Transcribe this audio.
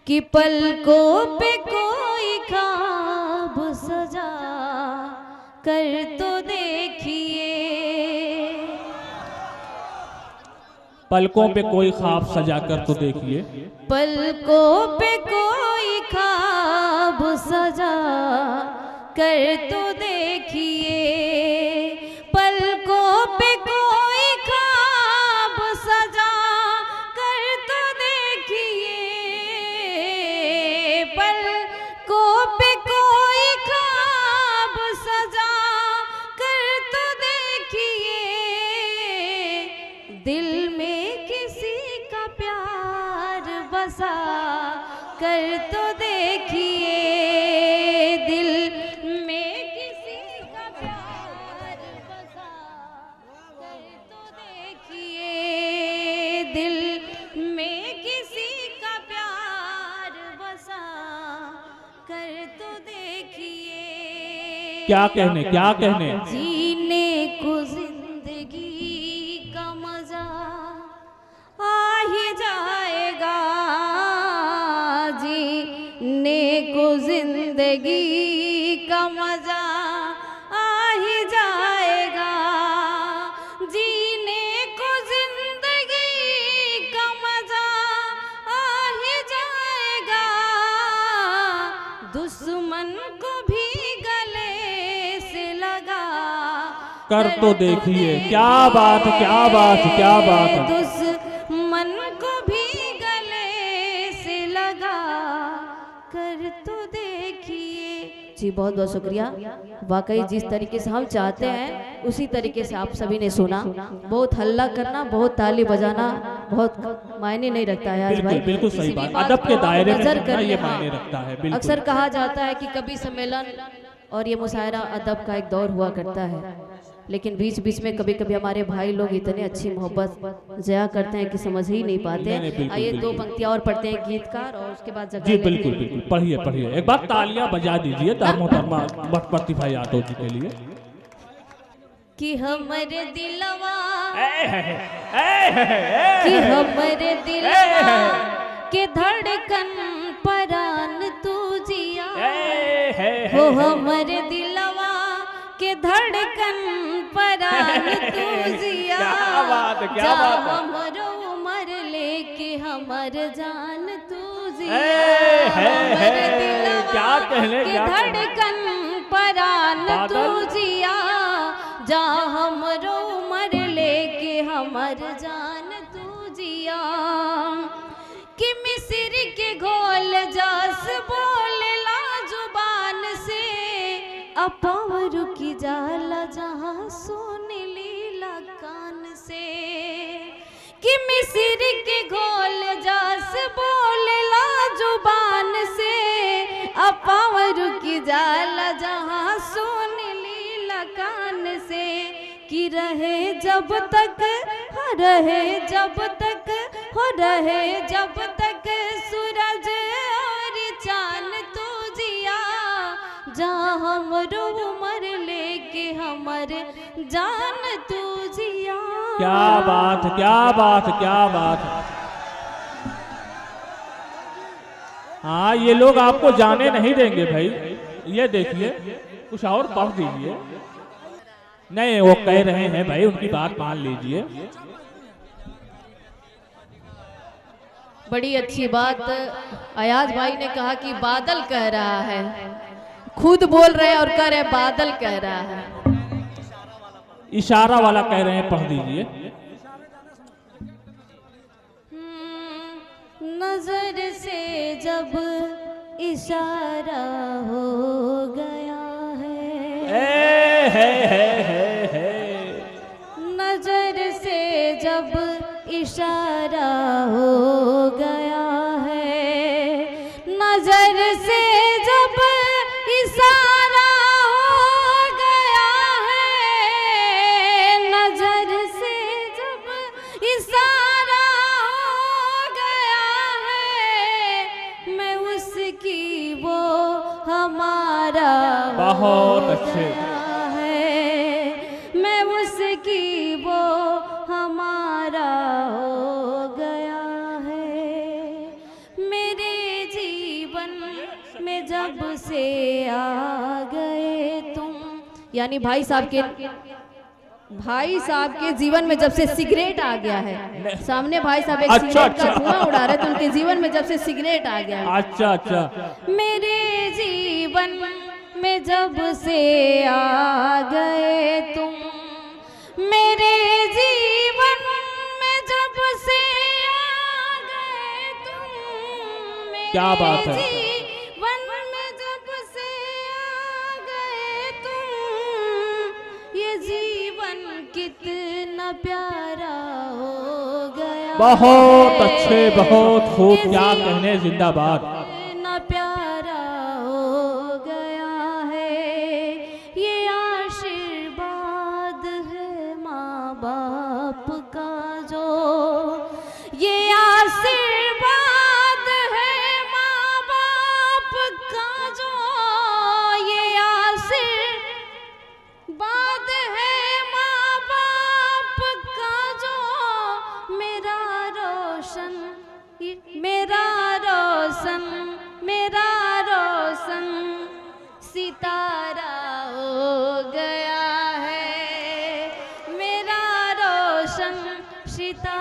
कि पलकों पे कोई ख्वाब सजा कर तो देखिए। पलकों पे कोई ख्वाब सजा कर तो देखिए। पलकों पे कोई ख्वाब सजा कर तो देखिए। पलकों पे कोई ख्वाब सजा कर तो देखिए। पलकों पे कोई ख्वाब सजा कर तो देखिए। दिल में किसी का प्यार बसा कर तो देखिए। दिल में किसी का प्यार बसा कर तो देखिए। दिल में किसी का प्यार बसा कर तो देखिए। क्या कहने, क्या कहने। जीने को जिंदगी का मजा आ ही जाएगा। जीने को जिंदगी का मजा आ ही जाएगा। जीने को जिंदगी का मजा आ ही जाएगा। दुश्मन को भी गले से लगा कर तो देखिए। क्या बात, क्या बात, क्या बात। दुश्मन को भी गले से लगा कर तो देखिए। जी बहुत बहुत शुक्रिया। वाकई जिस तरीके से हम चाहते हैं उसी तरीके से आप सभी ने सुना। बहुत हल्ला करना, बहुत ताली बजाना बहुत मायने नहीं रखता है आज भाई। बिल्कुल सही बात। अदब के दायरे में ये मायने रखता है। बिल्कुल। अक्सर कहा जाता है कि कवि सम्मेलन और ये मुशायरा अदब का एक दौर हुआ करता है, लेकिन बीच बीच में कभी कभी हमारे भाई लोग इतने अच्छी मोहब्बत जया करते हैं कि समझ ही नहीं पाते। आइए दो पंक्तियां और पढ़ते हैं गीतकार और उसके बाद जगह। जी बिल्कुल बिल्कुल, पढ़िए पढ़िए। एक बार तालियां बजा दीजिए मोहतरमा प्रतिभा यादव जी के लिए। कि हमरे दिलवा कि हमरे दिलवा के धड़कन परान तू जिया हो। हमरे दिलवा के धड़कन परान तू जिया। क्या बात। हमरो उमर लेके हमर जान तू जिया। हमरे दिलवा क्या कहने के धड़कन परान तू जिया। जा हमरो उमर लेके हमर जान तू जिया। कि मिस्र के घोल जास बोलला जुबान से अपावर की जाला जहाँ सुन लीला कान से। कि मिस्र के घोल जास बोलला जुबान से अपावर की जाला जहाँ सुन लीला कान से। कि रहे जब तक हो रहे जब तक हो रहे जब तक सूरज और चांद तू जिया। जहाँ हमरो उमर लेके हमर जान तू जिया। क्या बात, क्या बात, क्या बात। हाँ ये लोग आपको जाने नहीं देंगे भाई। ये देखिए कुछ और पढ़ दीजिए। नहीं वो कह रहे हैं भाई, उनकी बात मान लीजिए। बड़ी अच्छी बात अयाज भाई ने कहा कि बादल कह रहा है। खुद बोल रहे हैं और कह रहे बादल कह रहा है। इशारा वाला कह रहे हैं, पढ़ दीजिए। नजर से जब इशारा हो गया है। नजर से जब इशारा हो गया है। नजर से जब इशारा हो गया है। नजर से जब इशारा हो गया है। मैं उसकी वो हमारा बहुत अच्छे। मैं उसकी वो हमारा हो गया है। मेरे में जब से आ गए तुम, यानी भाई साहब के जीवन में जब से सिगरेट आ गया है, सामने भाई साहब एक सिगरेट का धुआं उड़ा रहे, तो उनके जीवन में जब से सिगरेट आ गया है। अच्छा। मेरे जीवन में जब से आ गए तुम, मेरे जीवन में जब से आ गए तुम, क्या बात है। जीवन में जब से आ गए तुम, ये जीवन कितना प्यारा हो गया। बहुत अच्छे, बहुत खूब, क्या कहने, जिंदाबाद। कितना प्यारा हो गया है, ये आशीर्वाद है माँ बाप का जो, ये आशीर्वाद है माँ बाप का जो, ये आशीर्वाद है माँ बाप का जो, मेरा रोशन सितारा हो गया है, मेरा रोशन सितारा